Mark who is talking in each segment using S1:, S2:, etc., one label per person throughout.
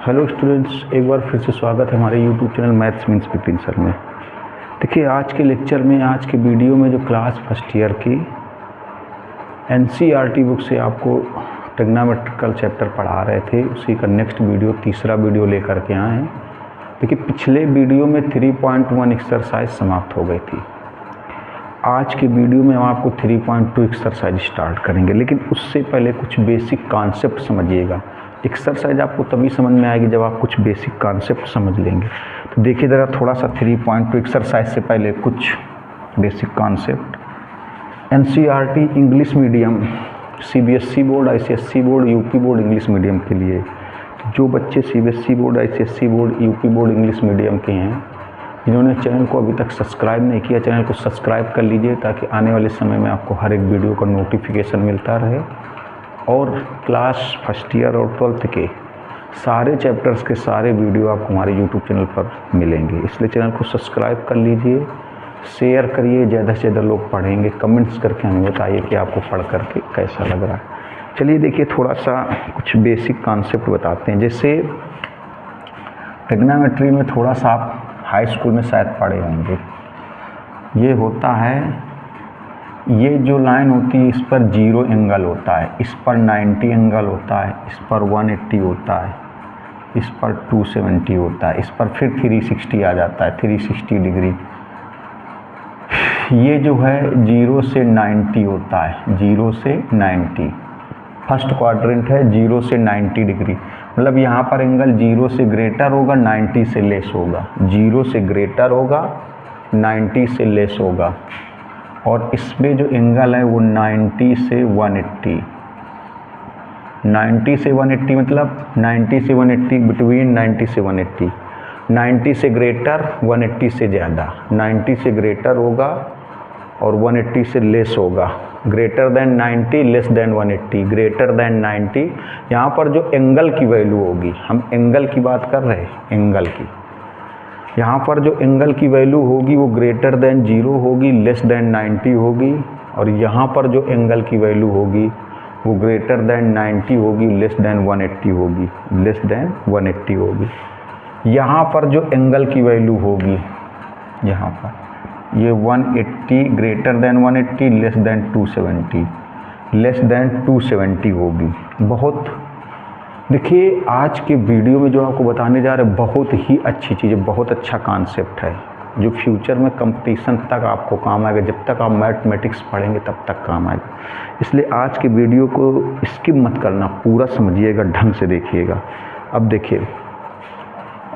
S1: Hello students, एक बार फिर से स्वागत है हमारे YouTube channel maths means Vipin sir में। देखिए, आज के लेक्चर में, आज के वीडियो में जो क्लास फर्स्ट ईयर की एनसीईआरटी बुक से आपको ट्रिग्नोमेट्रिकल चैप्टर पढ़ा रहे थे, उसी का नेक्स्ट वीडियो, तीसरा वीडियो लेकर के आए हैं। देखिए, पिछले वीडियो में 3.1 एक्सरसाइज समाप्त हो गई थी। आज के वीडियो में हम आपको 3.2 एक्सरसाइज स्टार्ट करेंगे, लेकिन उससे पहले कुछ बेसिक कॉन्सेप्ट समझिएगा। एक्सरसाइज आपको तभी समझ में आएगी जब आप कुछ बेसिक कॉन्सेप्ट समझ लेंगे। तो देखिए ज़रा थोड़ा सा 3.2 एक्सरसाइज से पहले कुछ basic concept. NCERT English medium, CBSE board, ICSE board, UP board English medium के लिए। जो बच्चे CBSE board, ICSE board, UP board English medium के हैं, जिन्होंने चैनल को अभी तक सब्सक्राइब नहीं किया, चैनल को सब्सक्राइब कर लीजिए ताकि आने वाले समय में आपको हर एक वीडियो का नोटिफिकेशन मिलता रहे। और क्लास फर्स्ट ईयर और 12th के सारे चैप्टर्स के सारे वीडियो आपको हमारे यूट्यूब चैनल पर मिलेंगे, इसलिए चैनल को सब्सक्राइब कर लीजिए, शेयर करिए, ज़्यादा से ज़्यादा लोग पढ़ेंगे। कमेंट्स करके हमें बताइए कि आपको पढ़ करके कैसा लग रहा है। चलिए देखिए, थोड़ा सा कुछ बेसिक कॉन्सेप्ट बताते हैं। जैसे ट्रिग्नोमेट्री में थोड़ा सा आप हाई स्कूल में शायद पढ़े होंगे। ये होता है, ये जो लाइन होती है, इस पर 0 एंगल होता है, इस पर 90 एंगल होता है, इस पर 180 होता है, इस पर 270 होता है, इस पर फिर 360 आ जाता है, 360 डिग्री। ये जो है 0 से 90 होता है, 0 से 90 फर्स्ट क्वाड्रेंट है, 0 से 90 डिग्री। मतलब यहाँ पर एंगल 0 से ग्रेटर होगा, 90 से लेस होगा, 0 से ग्रेटर होगा, 90 से लेस होगा। और इसमें जो एंगल है वो 90 से 180, 90 से 180 मतलब 90 से 180, बिटवीन 90 से 180, 90 से ग्रेटर, 180 से ज़्यादा, 90 से ग्रेटर होगा और 180 से लेस होगा। Greater than 90, less than 180, greater than 90। यहाँ पर जो एंगल की वैल्यू होगी, हम एंगल की बात कर रहे हैं, एंगल की, यहाँ पर जो एंगल की वैल्यू होगी वो ग्रेटर दैन 0 होगी, लेस दैन 90 होगी। और यहाँ पर जो एंगल की वैल्यू होगी वो ग्रेटर दैन 90 होगी, लेस दैन 180 होगी, लेस दैन 180 होगी। यहाँ पर जो एंगल की वैल्यू होगी, यहाँ पर ये 180, greater than 180, less than 270, less than 270 होगी। बहुत देखिए, आज के वीडियो में जो आपको बताने जा रहे हैं बहुत ही अच्छी चीज़ है, बहुत अच्छा कॉन्सेप्ट है जो फ्यूचर में कंपटीशन तक आपको काम आएगा। जब तक आप मैथमेटिक्स पढ़ेंगे तब तक काम आएगा, इसलिए आज के वीडियो को स्किप मत करना, पूरा समझिएगा, ढंग से देखिएगा। अब देखिए,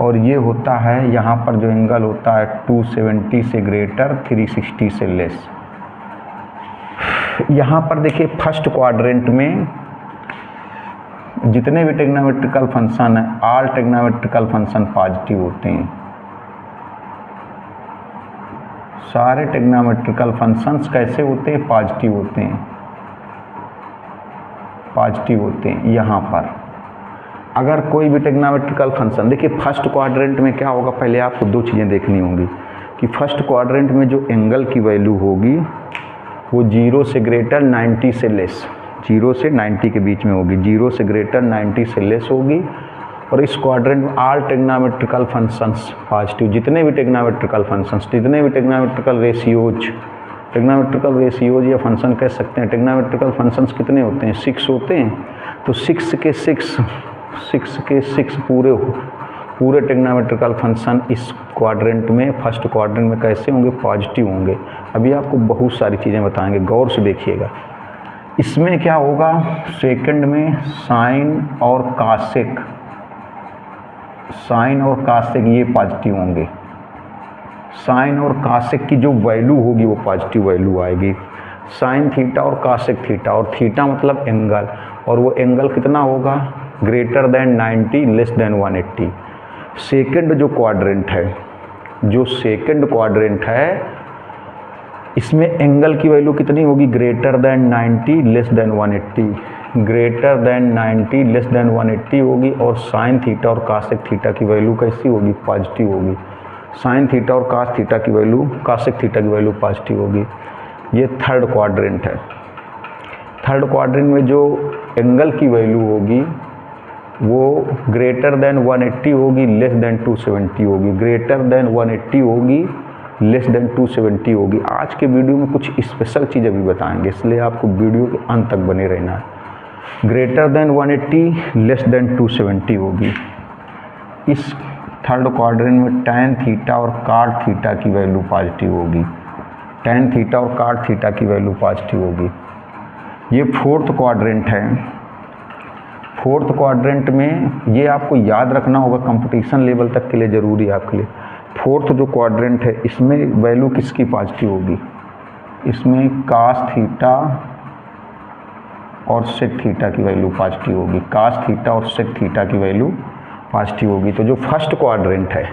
S1: और ये होता है, यहाँ पर जो एंगल होता है 270 से ग्रेटर, 360 से लेस। यहाँ पर देखिए, फर्स्ट क्वाड्रेंट में जितने भी ट्रिग्नोमेट्रिकल फंक्शन है, ऑल ट्रिग्नोमेट्रिकल फंक्शन पॉजिटिव होते हैं। सारे ट्रिग्नोमेट्रिकल फंक्शंस कैसे होते हैं? पॉजिटिव होते हैं, पॉजिटिव होते हैं। यहाँ पर अगर कोई भी ट्रिग्नोमेट्रिकल फंक्शन, देखिए फर्स्ट क्वाड्रेंट में क्या होगा, पहले आपको दो चीज़ें देखनी होंगी कि फर्स्ट क्वाड्रेंट में जो एंगल की वैल्यू होगी वो 0 से ग्रेटर, 90 से लेस, 0 से 90 के बीच में होगी, 0 से ग्रेटर, 90 से लेस होगी। और इस क्वाड्रेंट में ऑल ट्रिग्नोमेट्रिकल फंक्शंस पॉजिटिव, जितने भी ट्रिग्नोमेट्रिकल फंक्शंस, जितने भी ट्रिग्नोमेट्रिकल रेशियोज, ट्रिग्नोमेट्रिकल रेशियोज या फंक्शन कह सकते हैं। ट्रिग्नोमेट्रिकल फंक्शंस कितने होते हैं? 6 होते हैं। तो 6 के 6 पूरे ट्रिग्नोमेट्रिकल फंक्शन इस क्वाड्रेंट में, फर्स्ट क्वाड्रेंट में कैसे होंगे? पॉजिटिव होंगे। अभी आपको बहुत सारी चीज़ें बताएंगे, गौर से देखिएगा। इसमें क्या होगा, सेकंड में साइन और कासेक, साइन और कासेक ये पॉजिटिव होंगे। साइन और कासेक की जो वैल्यू होगी वो पॉजिटिव वैल्यू आएगी। साइन थीटा और कासेक थीटा, और थीटा मतलब एंगल, और वो एंगल कितना होगा? Greater than 90, less than 180। Second जो क्वाड्रेंट है, जो सेकंड क्वाड्रेंट है, इसमें एंगल की वैल्यू कितनी होगी? Greater than 90, less than 180, greater than 90, less than 180 होगी। और साइन थीटा और कासेक थीटा की वैल्यू कैसी होगी? पॉजिटिव होगी। साइन थीटा और कास थीटा की वैल्यू, कासेक थीटा की वैल्यू पॉजिटिव होगी। ये थर्ड क्वाड्रेंट है। थर्ड क्वाड्रेंट में जो एंगल की वैल्यू होगी वो ग्रेटर देन 180 होगी, लेस देन 270 होगी, ग्रेटर देन 180 होगी, लेस देन 270 होगी। आज के वीडियो में कुछ स्पेशल चीज़ अभी बताएंगे, इसलिए आपको वीडियो के अंत तक बने रहना है। ग्रेटर देन 180, लेस देन 270 होगी। इस थर्ड क्वाड्रेंट में tan थीटा और cot थीटा की वैल्यू पॉजिटिव होगी, tan थीटा और cot थीटा की वैल्यू पॉजिटिव होगी। ये फोर्थ क्वाड्रेंट है। फोर्थ क्वाड्रेंट में ये आपको याद रखना होगा, कंपटीशन लेवल तक के लिए ज़रूरी है आपके लिए। फोर्थ जो क्वाड्रेंट है इसमें वैल्यू किसकी पॉजिटिव होगी? इसमें cos थीटा और sec थीटा की वैल्यू पॉजिटिव होगी, cos थीटा और sec थीटा की वैल्यू पॉजिटिव होगी। तो जो फर्स्ट क्वाड्रेंट है,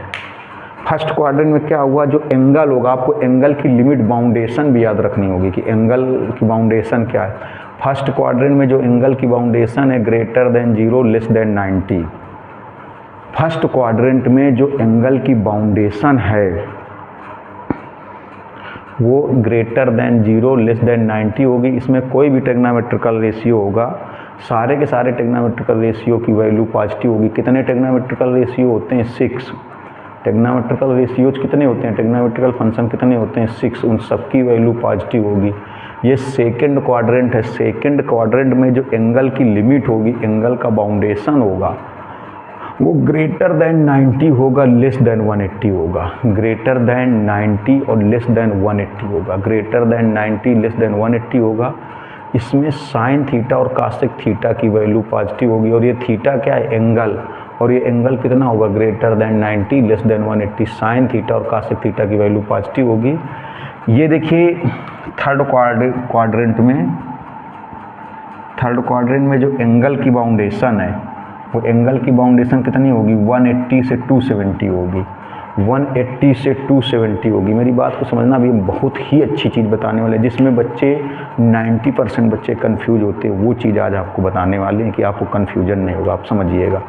S1: फर्स्ट क्वाड्रेंट में क्या हुआ, जो एंगल होगा, आपको एंगल की लिमिट बाउंडेशन भी याद रखनी होगी कि एंगल की बाउंडेशन क्या है। फर्स्ट क्वाड्रेंट में जो एंगल की बाउंडेशन है greater than 0, less than 90। First quadrant में जो एंगल की बाउंडेशन है वो ग्रेटर देन 0, लेस देन 90 होगी। इसमें कोई भी ट्रिग्नोमेट्रिकल रेशियो होगा, सारे के सारे ट्रिग्नोमेट्रिकल रेशियो की वैल्यू पॉजिटिव होगी। कितने ट्रिग्नोमेट्रिकल रेशियो होते हैं? 6। ट्रिग्नोमेट्रिकल रेशियोज कितने होते हैं? ट्रिग्नोमेट्रिकल फंक्शन कितने होते हैं? 6। उन सबकी वैल्यू पॉजिटिव होगी। ये सेकंड क्वाड्रेंट है। सेकंड क्वाड्रेंट में जो एंगल की लिमिट होगी, एंगल का बाउंडेशन होगा, वो ग्रेटर देन 90 होगा, लेस देन 180 होगा। ग्रेटर देन 90 और लेस देन 180 होगा। ग्रेटर देन 90, लेस देन 180 होगा। इसमें साइन थीटा और कासेक थीटा की वैल्यू पॉजिटिव होगी। और ये थीटा क्या है? एंगल। और ये एंगल कितना होगा? Greater than 90, less than 180। Sine theta और कासेक थीटा की वैल्यू पॉजिटिव होगी। ये देखिए थर्ड क्वाड्रेंट में जो एंगल की बाउंडेशन है, वो एंगल की बाउंडेशन कितनी होगी? 180 से 270 होगी। 180 से 270 होगी। मेरी बात को समझना, अभी बहुत ही अच्छी चीज़ बताने वाले हैं जिसमें बच्चे 90% बच्चे कंफ्यूज होते हैं। वो चीज़ आज आपको बताने वाले हैं कि आपको कंफ्यूजन नहीं होगा, आप समझिएगा।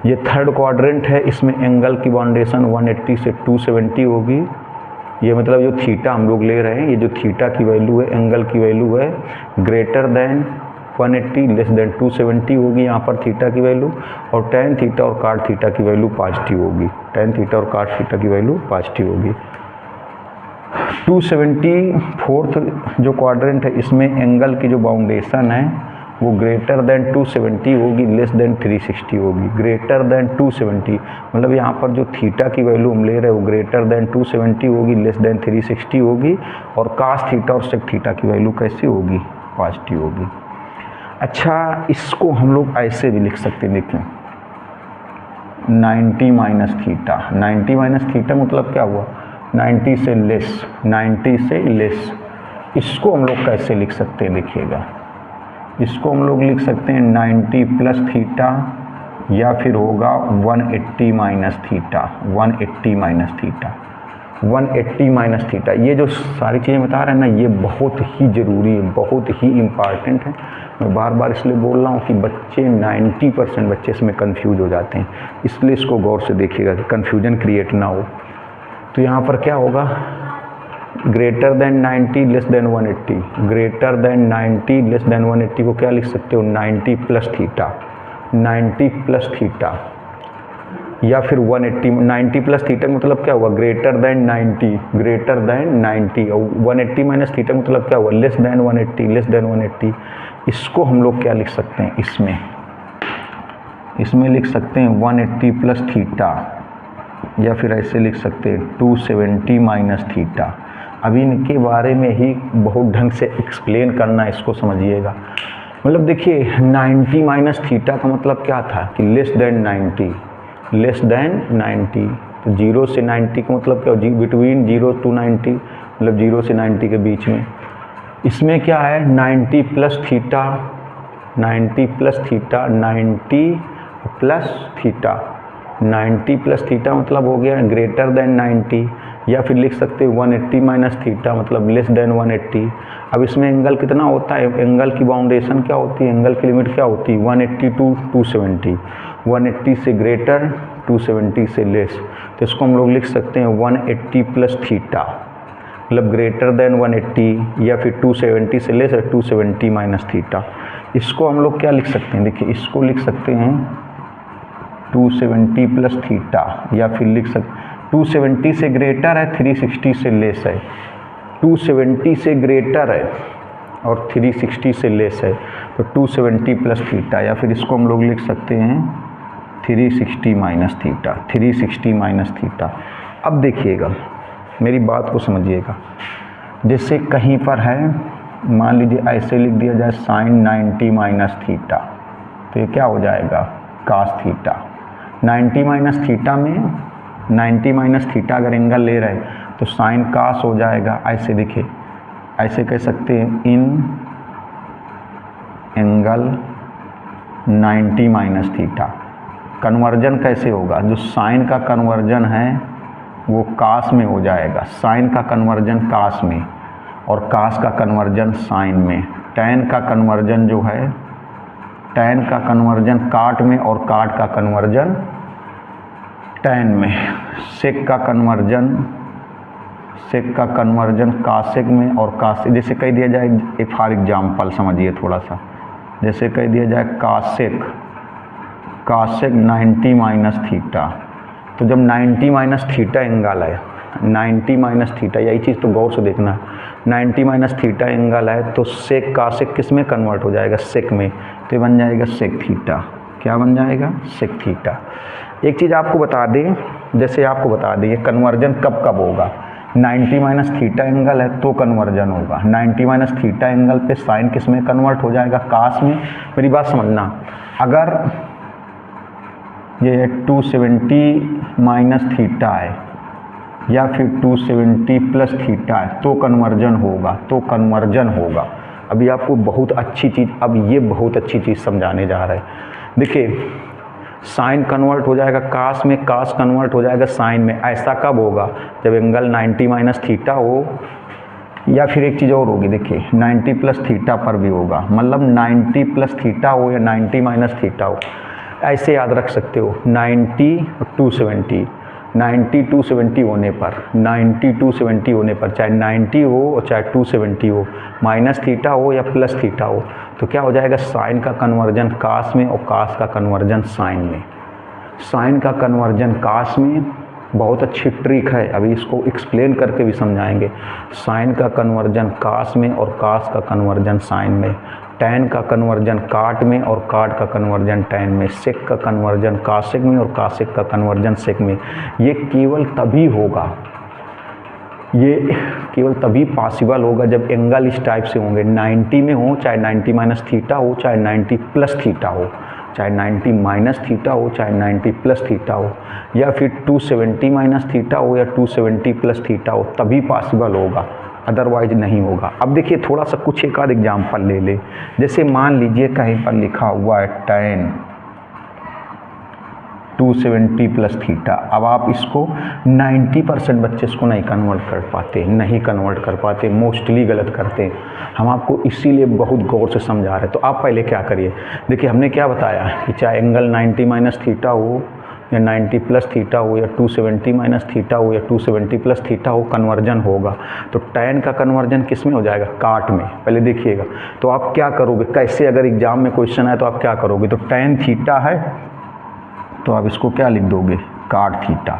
S1: ये थर्ड क्वाड्रेंट है, इसमें एंगल की बाउंडेशन 180 से 270 होगी। ये मतलब जो थीटा हम लोग ले रहे हैं, ये जो थीटा की वैल्यू है, एंगल की वैल्यू है ग्रेटर देन 180, लेस देन 270 होगी यहाँ पर थीटा की वैल्यू। और tan थीटा और cot थीटा की वैल्यू पॉजिटिव होगी। tan थीटा और cot थीटा की वैल्यू पॉजिटिव होगी। 270 फोर्थ जो क्वाड्रेंट है, इसमें एंगल की जो बाउंडेशन है वो ग्रेटर देन 270 होगी, लेस देन 360 होगी। ग्रेटर देन 270 मतलब यहाँ पर जो थीटा की वैल्यू हम ले रहे हैं वो ग्रेटर देन 270 होगी, लेस देन 360 होगी। और cos थीटा और sec थीटा की वैल्यू कैसी होगी? पॉजिटिव होगी। अच्छा, इसको हम लोग ऐसे भी लिख सकते हैं, देखें 90 माइनस थीटा। 90 माइनस थीटा मतलब क्या हुआ? 90 से लेस, 90 से लेस। इसको हम लोग कैसे लिख सकते हैं? देखिएगा, इसको हम लोग लिख सकते हैं 90 प्लस थीटा, या फिर होगा 180 minus theta. 180 minus theta, 180 minus theta. ये जो सारी चीज़ें बता रहे हैं ना, ये बहुत ही ज़रूरी है, बहुत ही इम्पॉर्टेंट है। मैं बार बार इसलिए बोल रहा हूँ कि बच्चे 90% बच्चे इसमें कंफ्यूज हो जाते हैं, इसलिए इसको गौर से देखिएगा कि कन्फ्यूजन क्रिएट ना हो। तो यहाँ पर क्या होगा? Greater than 90, less than 180। Greater than 90, less than 180 को क्या लिख सकते हो? 90 प्लस थीटा। 90 प्लस थीटा या फिर 180। 90 प्लस थीटा मतलब क्या हुआ? Greater than 90, greater than 90। और 180 माइनस थीटा मतलब क्या हुआ? Less than 180, less than 180। इसको हम लोग क्या लिख सकते हैं? इसमें लिख सकते हैं 180 प्लस थीटा, या फिर ऐसे लिख सकते हैं 270 माइनस थीटा। अभी इनके बारे में ही बहुत ढंग से एक्सप्लेन करना, इसको समझिएगा। मतलब देखिए 90 माइनस थीटा का मतलब क्या था कि लेस देन 90, लेस देन 90। तो 0 से 90 का मतलब क्या? बिटवीन 0 टू 90, मतलब 0 से 90 के बीच में। इसमें क्या है? 90 plus theta, 90 plus theta, 90 plus theta. 90 plus theta मतलब हो गया ग्रेटर देन 90, या फिर लिख सकते हैं 180 माइनस थीटा मतलब लेस देन 180। अब इसमें एंगल कितना होता है? एंगल की बाउंडेशन क्या होती है? एंगल की लिमिट क्या होती है? 180 टू 270। 180 से ग्रेटर, 270 से लेस। तो इसको हम लोग लिख सकते हैं 180 प्लस थीटा मतलब ग्रेटर देन 180, या फिर 270 से लेस है 270 माइनस थीटा। इसको हम लोग क्या लिख सकते हैं? देखिए इसको लिख सकते हैं 270 प्लस थीटा, या फिर लिख सकते 270 से ग्रेटर है, 360 से लेस है। 270 से ग्रेटर है और 360 से लेस है, तो 270 प्लस थीटा, या फिर इसको हम लोग लिख सकते हैं 360 माइनस थीटा, 360 माइनस थीटा। अब देखिएगा, मेरी बात को समझिएगा। जैसे कहीं पर है, मान लीजिए ऐसे लिख दिया जाए साइन 90 माइनस थीटा, तो ये क्या हो जाएगा, कास थीटा। 90 माइनस थीटा में 90 माइनस थीटा अगर एंगल ले रहे हैं तो साइन कास हो जाएगा। ऐसे देखिए, ऐसे कह सकते हैं इन एंगल 90 माइनस थीटा। कन्वर्जन कैसे होगा, जो साइन का कन्वर्जन है वो कास में हो जाएगा, साइन का कन्वर्जन कास में और कास का कन्वर्जन साइन में। टैन का कन्वर्जन जो है, टैन का कन्वर्जन काट में और काट का कन्वर्जन टैन में। सेक का कन्वर्जन कासेक में और कासेक, जैसे कह दिया जाए फॉर एग्जाम्पल समझिए थोड़ा सा, जैसे कह दिया जाए कासेक 90 माइनस थीटा, तो जब 90 माइनस थीटा एंगल है, 90 माइनस थीटा, यही चीज़ तो गौर से देखना है, 90 माइनस थीटा एंगल है तो सेक कासेक किस में कन्वर्ट हो जाएगा, सेक में, तो ये बन जाएगा सेक थीटा। क्या बन जाएगा, सेक थीटा। एक चीज़ आपको बता दें, जैसे आपको बता दें ये कन्वर्जन कब कब होगा, 90 माइनस थीटा एंगल है तो कन्वर्जन होगा। 90 माइनस थीटा एंगल पे साइन किस में कन्वर्ट हो जाएगा, कास में। मेरी बात समझना, अगर ये 270 माइनस थीटा है या फिर 270 प्लस थीटा है तो कन्वर्जन होगा, अभी आपको बहुत अच्छी चीज़, अब ये बहुत अच्छी चीज़ समझाने जा रहे हैं। देखिए, साइन कन्वर्ट हो जाएगा कास में, कास कन्वर्ट हो जाएगा साइन में। ऐसा कब होगा, जब एंगल 90 माइनस थीटा हो, या फिर एक चीज़ और होगी, देखिए 90 प्लस थीटा पर भी होगा, मतलब 90 प्लस थीटा हो या 90 माइनस थीटा हो। ऐसे याद रख सकते हो, 90 और 270, 90 270 होने पर, 90 270 होने पर, चाहे 90 हो और चाहे 270 हो, माइनस थीटा हो या प्लस थीटा हो, तो क्या हो जाएगा, साइन का कन्वर्जन कास में और कास का कन्वर्जन साइन में। साइन का कन्वर्जन कास में बहुत अच्छी ट्रिक है, अभी इसको एक्सप्लेन करके भी समझाएंगे। साइन का कन्वर्जन कास में और कास का कन्वर्जन साइन में। टैन का कन्वर्जन काट में और काट का कन्वर्जन टैन में। सेक का कन्वर्जन कासेक में और कासेक का कन्वर्जन सेक में। ये केवल तभी होगा, ये केवल तभी पॉसिबल होगा जब एंगल इस टाइप से होंगे, 90 में हो, चाहे 90 माइनस थीटा हो, चाहे 90 प्लस थीटा हो, चाहे 90 माइनस थीटा हो, चाहे 90 प्लस थीटा हो, या फिर 270 माइनस थीटा हो या 270 प्लस थीटा हो, तभी पॉसिबल होगा, अदरवाइज नहीं होगा। अब देखिए थोड़ा सा कुछ एक आध एग्जाम्पल ले ले, जैसे मान लीजिए कहीं पर लिखा हुआ है tan 270 प्लस थीटा। अब आप इसको 90% बच्चे इसको नहीं कन्वर्ट कर पाते, मोस्टली गलत करते हैं। हम आपको इसीलिए बहुत गौर से समझा रहे हैं। तो आप पहले क्या करिए, देखिए हमने क्या बताया कि चाहे एंगल 90 माइनस थीटा हो या 90 प्लस थीटा हो या 270 माइनस थीटा हो या 270 प्लस थीटा हो, कन्वर्जन होगा। तो टैन का कन्वर्जन किस में हो जाएगा, काट में। पहले देखिएगा, तो आप क्या करोगे, कैसे अगर एग्जाम में क्वेश्चन है तो आप क्या करोगे, तो टैन थीटा है तो आप इसको क्या लिख दोगे, काट थीटा।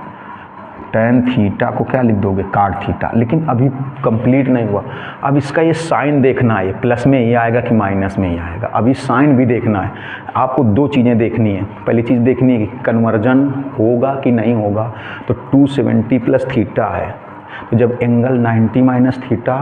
S1: टैन थीटा को क्या लिख दोगे, काट थीटा। लेकिन अभी कंप्लीट नहीं हुआ, अब इसका ये साइन देखना है, प्लस में ये आएगा कि माइनस में ही आएगा। अभी साइन भी देखना है आपको। दो चीज़ें देखनी है, पहली चीज़ देखनी है कि कन्वर्जन होगा कि नहीं होगा। तो 270 प्लस थीटा है, तो जब एंगल 90 माइनस थीटा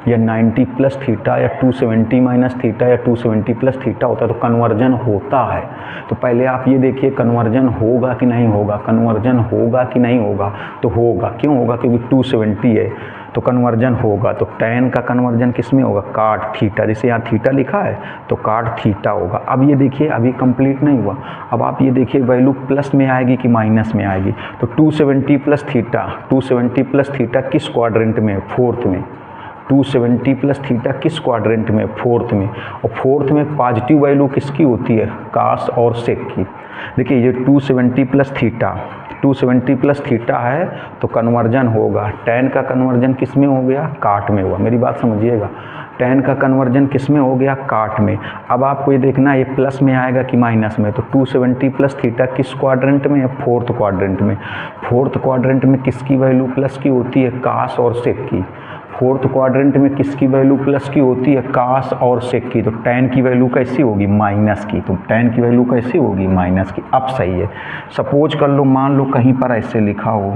S1: या 90 प्लस थीटा या 270 माइनस थीटा या 270 प्लस थीटा होता है तो कन्वर्जन होता है। तो पहले आप ये देखिए कन्वर्जन होगा कि नहीं होगा, कन्वर्जन होगा कि नहीं होगा, तो होगा। क्यों होगा, क्योंकि 270 है तो कन्वर्जन होगा। तो टैन का कन्वर्जन किस में होगा, काट थीटा। जैसे यहाँ थीटा लिखा है तो काट थीटा होगा। अब ये देखिए अभी कंप्लीट नहीं हुआ, अब आप ये देखिए वैल्यू प्लस में आएगी कि माइनस में आएगी। तो 270 प्लस थीटा, 270 प्लस थीटा किस क्वाड्रेंट में, फोर्थ में। 270 प्लस थीटा किस क्वाड्रेंट में, फोर्थ में। और फोर्थ में पॉजिटिव वैल्यू किसकी होती है, कास और सेक की। देखिए ये 270 प्लस थीटा, 270 प्लस थीटा है तो कन्वर्जन होगा। टैन का कन्वर्जन किस में हो गया, काट में हुआ। मेरी बात समझिएगा, tan का कन्वर्जन किस में हो गया, काट में। अब आपको ये देखना ये प्लस में आएगा कि माइनस में, तो 270 प्लस थीटा किस क्वाड्रेंट में है, फोर्थ क्वाड्रेंट में। फोर्थ क्वाड्रेंट में किसकी वैल्यू प्लस की होती है, कास और सेक की। फोर्थ क्वाड्रेंट में किसकी वैल्यू प्लस की होती है, कास और सेक की। तो tan की वैल्यू कैसी होगी, माइनस की। तो tan की वैल्यू कैसी होगी, माइनस की। अब सही है। सपोज कर लो, मान लो कहीं पर ऐसे लिखा हो,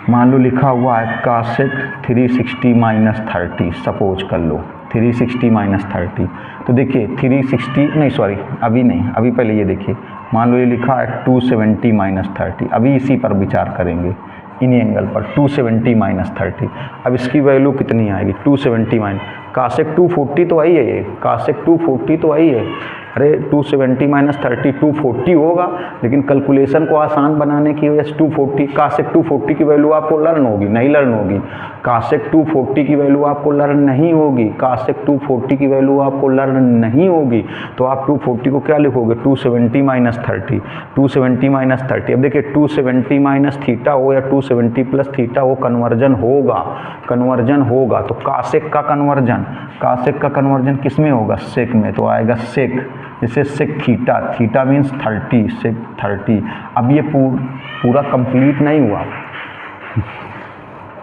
S1: मान लो लिखा हुआ है कासेक 360 माइनस 30, सपोज कर लो 360 माइनस 30। तो देखिए 360 नहीं, सॉरी अभी नहीं, अभी पहले ये देखिए, मान लो ये लिखा है 270 माइनस 30। अभी इसी पर विचार करेंगे, इन्हीं एंगल पर 270 माइनस 30। अब इसकी वैल्यू कितनी आएगी, 270 माइनस कासेक 240 तो आई है, ये कासेक 240 तो आई है। अरे 270 माइनस 30 240 होगा, लेकिन कैलकुलेशन को आसान बनाने की वजह से 240 कासेक 240 की वैल्यू आपको लर्न होगी, नहीं लर्न होगी। कासेक 240 की वैल्यू आपको लर्न नहीं होगी, कासेक 240 की वैल्यू आपको लर्न नहीं होगी। तो आप 240 को क्या लिखोगे, 270 माइनस 30, 270 माइनस 30। अब देखिए 270 माइनस थीटा हो या 270 प्लस थीटा हो, कन्वर्जन होगा, कन्वर्जन होगा। तो कासेक का कन्वर्जन, कासेक का कन्वर्जन किस में होगा, सेक में। तो आएगा सेक, जैसे सेक थीटा, थीटा मीन्स 30, सेक 30। अब ये पूरा कंप्लीट नहीं हुआ,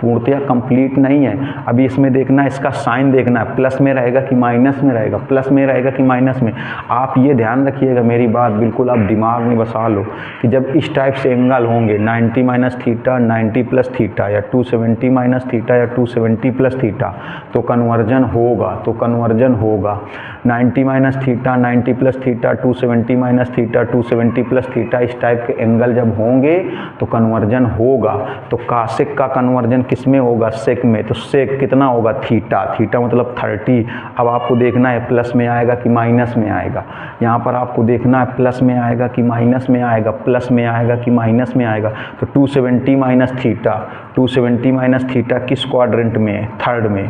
S1: पूर्णतया कंप्लीट नहीं है। अभी इसमें देखना, इसका साइन देखना है, प्लस में रहेगा कि माइनस में रहेगा, प्लस में रहेगा कि माइनस में। आप ये ध्यान रखिएगा, मेरी बात बिल्कुल आप दिमाग में बसा लो कि जब इस टाइप से एंगल होंगे 90 माइनस थीटा, 90 प्लस थीटा, या 270 माइनस थीटा या 270 प्लस थीटा, तो कन्वर्जन होगा, तो कन्वर्जन होगा। 90 minus theta, 90 plus theta, 270 minus theta, 270 plus theta, इस टाइप के एंगल जब होंगे तो कन्वर्जन होगा। तो कासेक का कन्वर्जन किस में होगा, सेक में। तो सेक कितना होगा, थीटा, थीटा मतलब 30। अब आपको देखना है प्लस में आएगा कि माइनस में आएगा। यहाँ पर आपको देखना है प्लस में आएगा कि माइनस में आएगा, प्लस में आएगा कि माइनस में आएगा। तो 270 माइनस थीटा, 270 माइनस थीटा किस क्वाड्रेंट में है, थर्ड में।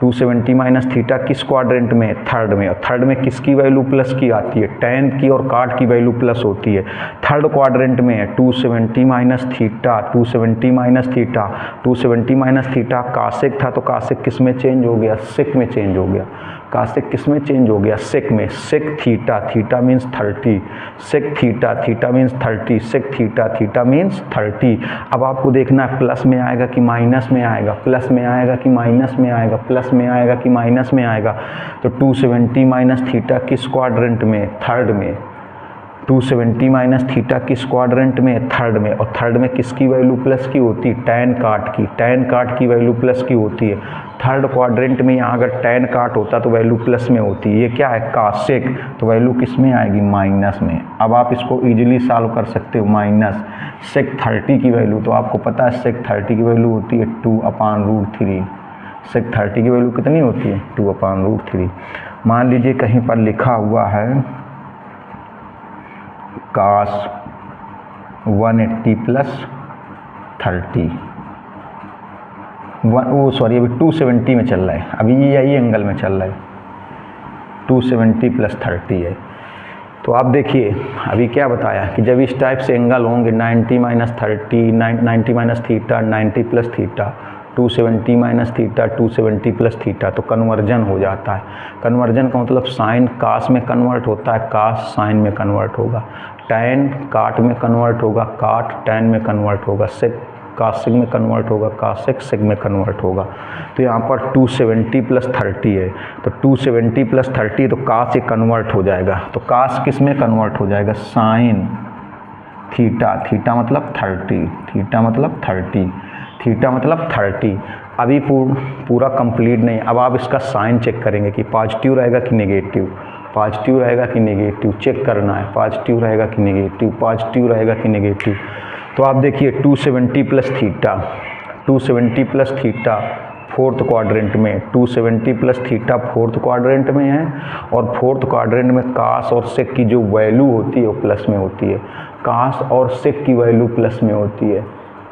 S1: 270 माइनस थीटा किस क्वाड्रेंट में, थर्ड में। और थर्ड में किसकी वैल्यू प्लस की आती है, tan की और काट की वैल्यू प्लस होती है। थर्ड क्वाड्रेंट में है 270 minus theta, 270 minus theta, 270 minus theta cosec था, तो कासेक किस में चेंज हो गया, सेक में चेंज हो गया। कासेक किस में चेंज हो गया, सेक में। Sec theta, theta means 30, sec theta, theta means 30, sec theta, theta means 30। अब आपको देखना है प्लस में आएगा कि माइनस में आएगा, प्लस में आएगा कि माइनस में आएगा, प्लस में आएगा कि माइनस में आएगा। तो 270 माइनस थीटा किस क्वाड्रेंट में, थर्ड में। 270 माइनस थीटा किस क्वाड्रेंट में, थर्ड में। और थर्ड में किसकी वैल्यू प्लस की होती है, tan काट की, tan काट की वैल्यू प्लस की होती है। थर्ड क्वाड्रेंट में यहाँ अगर tan काट होता तो वैल्यू प्लस में होती है। ये क्या है, कासेक, तो वैल्यू किस में आएगी, माइनस में। अब आप इसको इजीली सॉल्व कर सकते हो। माइनस सेक 30 की वैल्यू, तो आपको पता है सेक 30 की वैल्यू होती है 2/√3। सेक 30 की वैल्यू कितनी होती है, 2/√3। मान लीजिए कहीं पर लिखा हुआ है कास 180 प्लस 30, सॉरी अभी 270 में चल रहा है, अभी ये यही एंगल में चल रहा है, 270 प्लस 30 है। तो आप देखिए अभी क्या बताया कि जब इस टाइप से एंगल होंगे 90 minus 30, 90 minus theta, 90 plus theta, 270 minus theta, 270 plus theta, तो कन्वर्जन हो जाता है। कन्वर्जन का मतलब साइन कास में कन्वर्ट होता है, कास साइन में कन्वर्ट होगा, tan काट में कन्वर्ट होगा, काट tan में कन्वर्ट होगा, सेक कासेक में कन्वर्ट होगा, कासेक सेक में कन्वर्ट होगा। तो यहाँ पर 270 प्लस 30 है, तो 270 प्लस 30 तो कास से कन्वर्ट हो जाएगा। तो कास किस में कन्वर्ट हो जाएगा, साइन थीटा, थीटा मतलब 30, थीटा मतलब 30, थीटा मतलब 30। अभी पूरा कंप्लीट नहीं। अब आप इसका साइन चेक करेंगे कि पॉजिटिव रहेगा कि नेगेटिव, पॉजिटिव रहेगा कि नेगेटिव, चेक करना है, पॉजिटिव रहेगा कि नेगेटिव, पॉजिटिव रहेगा कि नेगेटिव। तो आप देखिए 270 plus theta, 270 plus theta fourth quadrant में, 270 प्लस थीटा फोर्थ क्वाड्रेंट में है, और फोर्थ क्वाड्रेंट में कास और सेक की जो वैल्यू होती है वो प्लस में होती है। कास और सेक की वैल्यू प्लस में होती है,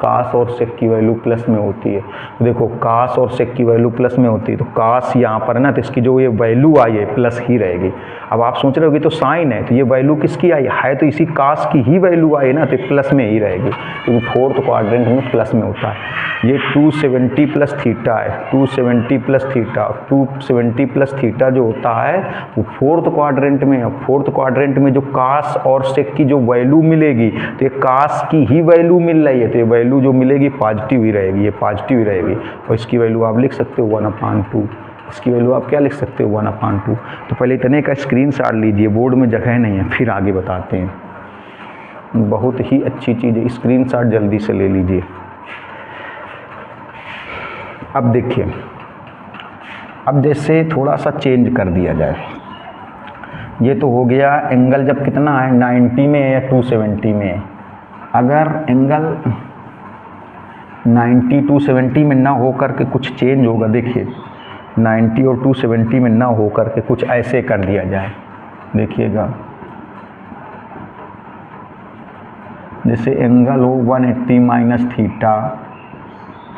S1: कास और सेक की वैल्यू प्लस में होती है। तो देखो कास और सेक की वैल्यू प्लस में होती है, तो कास यहाँ पर है ना, तो इसकी जो ये वैल्यू आई है प्लस ही रहेगी। अब आप सोच रहे हो कि तो साइन है, तो ये वैल्यू किसकी आई है, तो इसी कास की ही वैल्यू आई है ना, तो प्लस में ही रहेगी, क्योंकि फोर्थ क्वाड्रेंट में प्लस में होता है। ये 270 प्लस थीटा है, 270 प्लस थीटा, 270 प्लस थीटा जो होता है वो फोर्थ क्वाड्रेंट में है। फोर्थ क्वाड्रेंट में जो कास और सेक की जो वैल्यू मिलेगी, तो ये कास की ही वैल्यू मिल रही है, तो ये वैल्यू जो मिलेगी पॉजिटिव ही रहेगी, ये पॉजिटिव ही रहेगी। और इसकी वैल्यू आप लिख सकते हो 1/2, इसकी वैल्यू आप क्या लिख सकते हो 1/2। तो पहले इतने का स्क्रीनशॉट लीजिए, बोर्ड में जगह नहीं है, फिर आगे बताते हैं। बहुत ही अच्छी चीज़ है, स्क्रीनशॉट जल्दी से ले लीजिए। अब देखिए, अब जैसे थोड़ा सा चेंज कर दिया जाए, ये तो हो गया एंगल जब कितना है 90 में है या 270 में है। अगर एंगल 90 270 में ना हो करके कुछ चेंज होगा, देखिए 90 और 270 में ना हो करके कुछ ऐसे कर दिया जाए, देखिएगा जैसे एंगल हो 180 माइनस थीटा,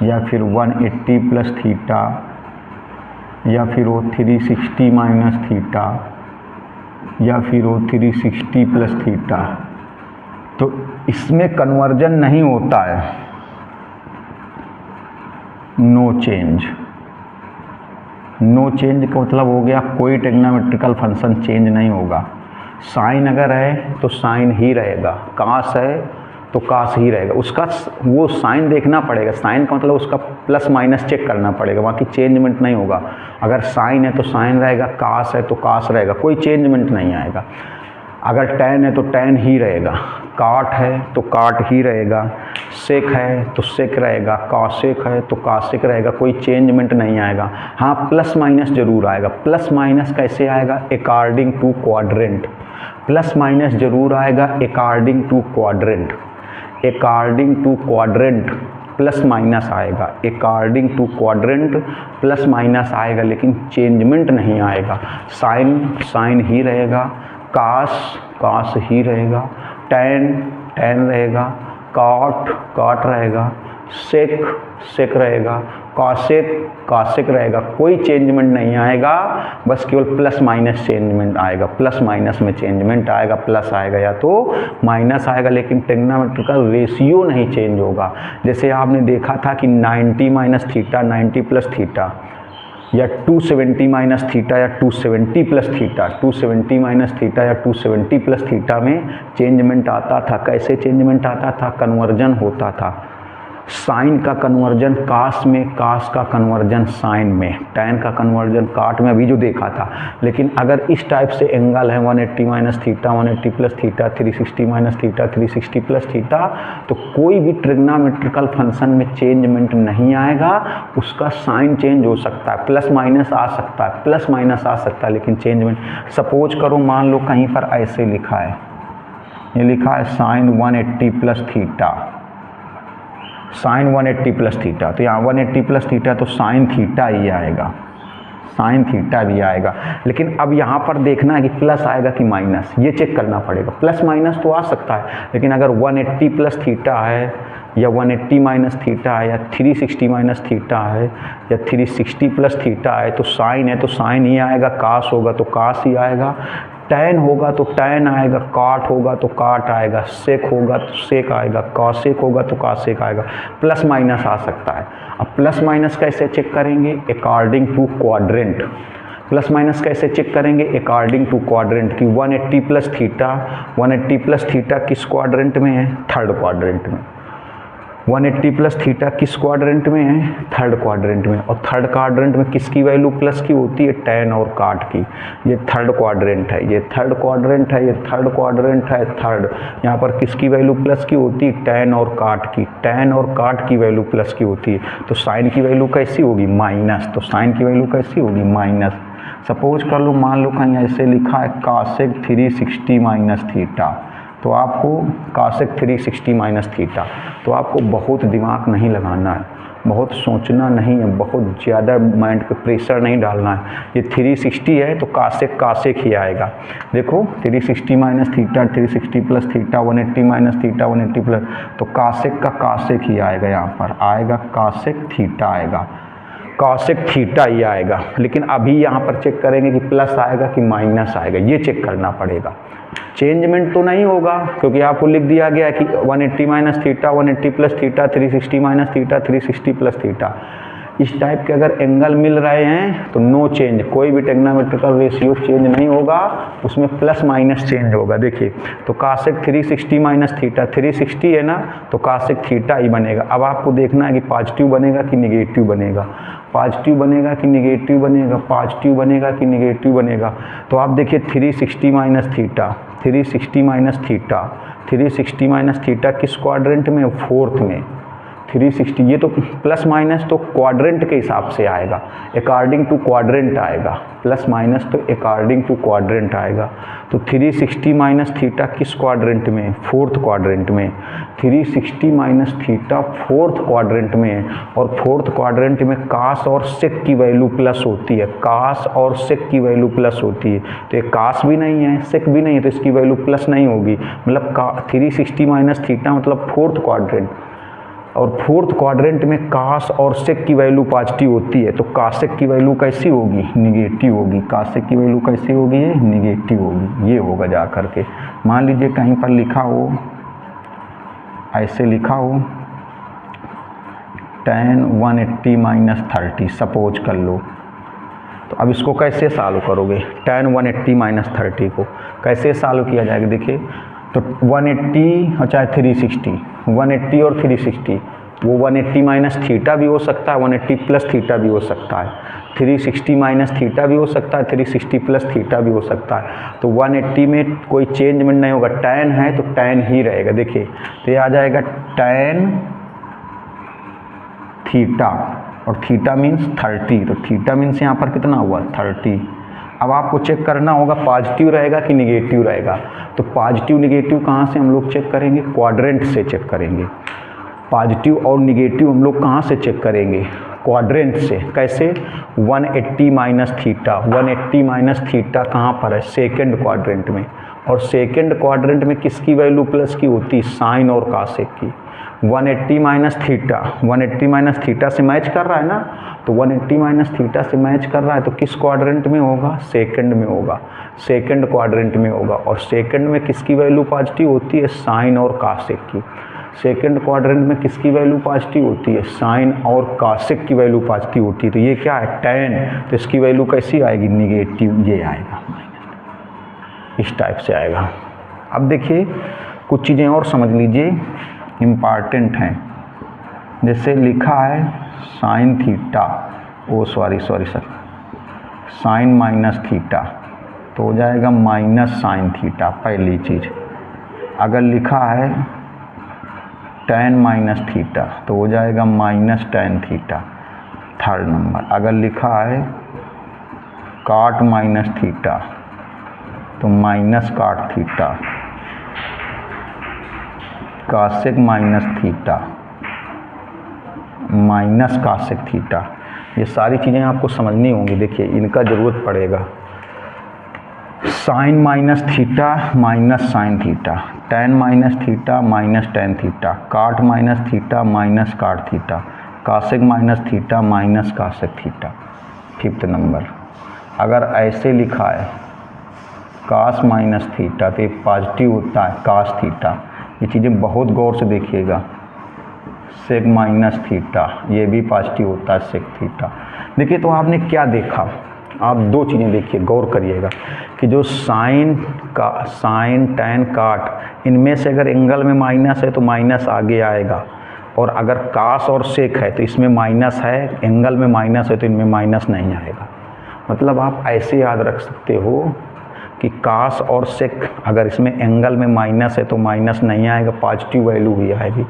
S1: या फिर 180 प्लस थीटा, या फिर वो 360 माइनस थीटा, या फिर वो 360 प्लस थीटा। तो इसमें कन्वर्जन नहीं होता है, नो चेंज। नो चेंज का मतलब हो गया कोई ट्रिग्नोमेट्रिकल फंक्शन चेंज नहीं होगा। साइन अगर है तो साइन ही रहेगा, कास है तो कास ही रहेगा, उसका वो साइन देखना पड़ेगा, साइन का मतलब उसका प्लस माइनस चेक करना पड़ेगा, बाकी चेंजमेंट नहीं होगा। अगर साइन है तो साइन रहेगा, कास है तो कास रहेगा, कोई चेंजमेंट नहीं आएगा। अगर टैन है तो टैन ही रहेगा, काट है तो काट ही रहेगा, सेक है तो सेक रहेगा, कॉसेक है तो कॉसेक रहेगा, कोई चेंजमेंट नहीं आएगा। हाँ प्लस माइनस जरूर आएगा। प्लस माइनस कैसे आएगा, according to quadrant. Plus minus जरूर आएगा according to quadrant. According to quadrant plus minus आएगा, according to quadrant plus minus आएगा, लेकिन चेंजमेंट नहीं आएगा। साइन साइन ही रहेगा, कास कास ही रहेगा, टैन टैन रहेगा, कॉट कॉट रहेगा, सेक सेक रहेगा, कॉसेक कॉसेक रहेगा, कोई चेंजमेंट नहीं आएगा, बस केवल प्लस माइनस चेंजमेंट आएगा। प्लस माइनस में चेंजमेंट आएगा, प्लस आएगा या तो माइनस आएगा, लेकिन ट्रिग्नोमेट्रिकल रेशियो नहीं चेंज होगा। जैसे आपने देखा था कि 90 माइनस थीटा 90 प्लस थीटा, या 270 माइनस थीटा या 270 प्लस थीटा, 270 माइनस थीटा या 270 प्लस थीटा में चेंजमेंट आता था। कैसे चेंजमेंट आता था, कन्वर्जन होता था। साइन का कन्वर्जन कास में, कास का कन्वर्जन साइन में, टैन का कन्वर्जन काट में, अभी जो देखा था। लेकिन अगर इस टाइप से एंगल है 180 minus theta 180 plus theta, 360 minus theta 360 plus theta, तो कोई भी ट्रिग्नोमेट्रिकल फंक्शन में चेंजमेंट नहीं आएगा। उसका साइन चेंज हो सकता है, प्लस माइनस आ सकता है, प्लस माइनस आ सकता है, लेकिन चेंजमेंट। सपोज करो मान लो कहीं पर ऐसे लिखा है, ये लिखा है sine 180 plus theta, sine 180 plus theta, तो यहाँ 180 प्लस थीटा तो साइन थीटा ही आएगा, साइन थीटा भी आएगा। लेकिन अब यहाँ पर देखना है कि प्लस आएगा कि माइनस, ये चेक करना पड़ेगा। प्लस माइनस तो आ सकता है, लेकिन अगर 180 प्लस थीटा है या 180 माइनस थीटा है या 360 माइनस थीटा है या 360 प्लस थीटा है, तो साइन है तो साइन ही आएगा, कास होगा तो कास ही आएगा, टैन होगा तो टैन आएगा, काट होगा तो काट आएगा, सेक होगा तो सेक आएगा, कॉसेक होगा तो कॉसेक आएगा। प्लस माइनस आ सकता है। अब प्लस माइनस कैसे चेक करेंगे, according to quadrant. Plus minus कैसे चेक करेंगे, अकॉर्डिंग टू क्वाड्रेंट की 180 प्लस थीटा, 180 प्लस थीटा किस क्वाड्रेंट में है, थर्ड क्वाड्रेंट में। 180 प्लस थीटा किस क्वाड्रेंट में है, थर्ड क्वाड्रेंट में। और थर्ड क्वाड्रेंट में किसकी वैल्यू प्लस की होती है, टैन और काट की। ये थर्ड क्वाड्रेंट है, ये थर्ड क्वाड्रेंट है, ये थर्ड क्वाड्रेंट है, थर्ड। यहाँ पर किसकी वैल्यू प्लस की होती है, टैन और काट की। टैन और काट की वैल्यू प्लस की होती है, तो साइन की वैल्यू कैसी होगी, माइनस। तो साइन की वैल्यू कैसी होगी, माइनस। सपोज कर लो मान लो कहीं ऐसे लिखा है कॉसेक 360 माइनस थीटा, तो आपको कॉसेक 360 माइनस थीटा, तो आपको बहुत दिमाग नहीं लगाना है, बहुत सोचना नहीं है, बहुत ज़्यादा माइंड पे प्रेशर नहीं डालना है। ये 360 है तो कासेक ही आएगा। देखो 360 minus theta, 360 plus theta, 180 minus theta, 180 plus, तो कासेक का कासेक ही आएगा। यहाँ पर आएगा कासेक थीटा आएगा, कॉसेक थीटा ही आएगा। लेकिन अभी यहाँ पर चेक करेंगे कि प्लस आएगा कि माइनस आएगा, ये चेक करना पड़ेगा। चेंजमेंट तो नहीं होगा क्योंकि आपको लिख दिया गया है कि 180 minus theta, 180 plus theta, 360 minus theta, 360 plus theta. इस टाइप के अगर एंगल मिल रहे हैं तो नो चेंज, कोई भी टेग्नोमेट्रिकल रेशियो चेंज नहीं होगा, उसमें प्लस माइनस चेंज होगा। देखिए तो कासेक 360 माइनस थीटा, 360 है ना, तो कासेक थीटा ही बनेगा। अब आपको देखना है कि पॉजिटिव बनेगा कि निगेटिव बनेगा, पॉजिटिव बनेगा कि निगेटिव बनेगा, पॉजिटिव बनेगा कि निगेटिव बनेगा। तो आप देखिए 360 minus theta, 360 minus theta, 360 minus theta किस क्वाड्रेंट में? फोर्थ में। 360 ये तो प्लस माइनस तो क्वाड्रेंट के हिसाब से आएगा, अकॉर्डिंग टू क्वाड्रेंट आएगा, प्लस माइनस तो अकॉर्डिंग टू क्वाड्रेंट आएगा। तो 360 माइनस थीटा किस क्वाड्रेंट में? फोर्थ क्वाड्रेंट में। 360 माइनस थीटा फोर्थ क्वाड्रेंट में है, और फोर्थ क्वाड्रेंट में कास और सेक की वैल्यू प्लस होती है, कास और सेक की वैल्यू प्लस होती है। तो ये कास भी नहीं है, सेक भी नहीं है, तो इसकी वैल्यू प्लस नहीं होगी। मतलब 360 माइनस थीटा मतलब फोर्थ क्वाड्रेंट, और फोर्थ क्वाड्रेंट में कास और सेक की वैल्यू पॉजिटिव होती है, तो कासेक की वैल्यू कैसी होगी? निगेटिव होगी। कासेक की वैल्यू कैसी होगी? निगेटिव होगी। ये होगा जा कर के। मान लीजिए कहीं पर लिखा हो, ऐसे लिखा हो tan 180 माइनस 30 सपोज कर लो, तो अब इसको कैसे सॉल्व करोगे? tan 180 माइनस 30 को कैसे सॉल्व किया जाएगा? देखिए तो 180 और चाहे 360, 180 और 360, वो 180 माइनस थीटा भी हो सकता है, 180 प्लस थीटा भी हो सकता है, 360 माइनस थीटा भी हो सकता है, 360 प्लस थीटा भी हो सकता है। तो 180 में कोई चेंजमेंट नहीं होगा, tan है तो tan ही रहेगा। देखिए तो ये आ जाएगा tan थीटा, और थीटा मीन्स 30, तो थीटा मीन्स यहाँ पर कितना हुआ? 30। अब आपको चेक करना होगा पॉजिटिव रहेगा कि निगेटिव रहेगा। तो पॉजिटिव निगेटिव कहाँ से हम लोग चेक करेंगे? क्वाड्रेंट से चेक करेंगे। पॉजिटिव और निगेटिव हम लोग कहाँ से चेक करेंगे? क्वाड्रेंट से। कैसे? 180 माइनस थीटा, 180 माइनस थीटा कहाँ पर है? सेकेंड क्वाड्रेंट में, और सेकेंड क्वाड्रेंट में किसकी वैल्यू प्लस की होती? साइन और कासेक की। 180 माइनस थीटा, 180 माइनस थीटा से मैच कर रहा है ना, तो 180 माइनस थीटा से मैच कर रहा है तो किस क्वाड्रेंट में होगा? सेकंड में होगा, सेकंड क्वाड्रेंट में होगा। और सेकंड में किसकी वैल्यू पॉजिटिव होती है? साइन और कासेक की। सेकंड क्वाड्रेंट में किसकी वैल्यू पॉजिटिव होती है? साइन और कासेक की वैल्यू पॉजिटिव होती है। तो ये क्या है? tan, तो इसकी वैल्यू कैसी आएगी? निगेटिव। ये आएगा, इस टाइप से आएगा। अब देखिए कुछ चीज़ें और समझ लीजिए, इम्पॉर्टेंट हैं। जैसे लिखा है sine theta, sir sine minus theta, तो हो जाएगा माइनस साइन थीटा, पहली चीज़। अगर लिखा है tan माइनस थीटा तो हो जाएगा minus tan theta, third number. अगर लिखा है cot माइनस थीटा तो minus cot theta, cosec minus theta, minus cosec theta. ये सारी चीज़ें आपको समझनी होंगी। देखिए इनका ज़रूरत पड़ेगा। Sine minus theta minus sine theta, tan minus theta minus tan theta, cot minus theta minus cot theta, cosec minus theta minus cosec theta. Fifth number अगर ऐसे लिखा है cos माइनस थीटा तो ये पॉजिटिव होता है cos थीटा। ये चीज़ें बहुत गौर से देखिएगा। सेक माइनस थीटा ये भी पॉजिटिव होता है सेक थीटा। देखिए तो आपने क्या देखा? आप दो चीज़ें देखिए, गौर करिएगा कि जो साइन tan cot, इनमें से अगर एंगल में माइनस है तो माइनस आगे आएगा, और अगर कास और सेक है तो इसमें माइनस है, एंगल में माइनस है तो इनमें माइनस नहीं आएगा। मतलब आप ऐसे याद रख सकते हो कि कास और सेक अगर इसमें एंगल में माइनस है तो माइनस नहीं आएगा, पॉजिटिव वैल्यू ही आएगी।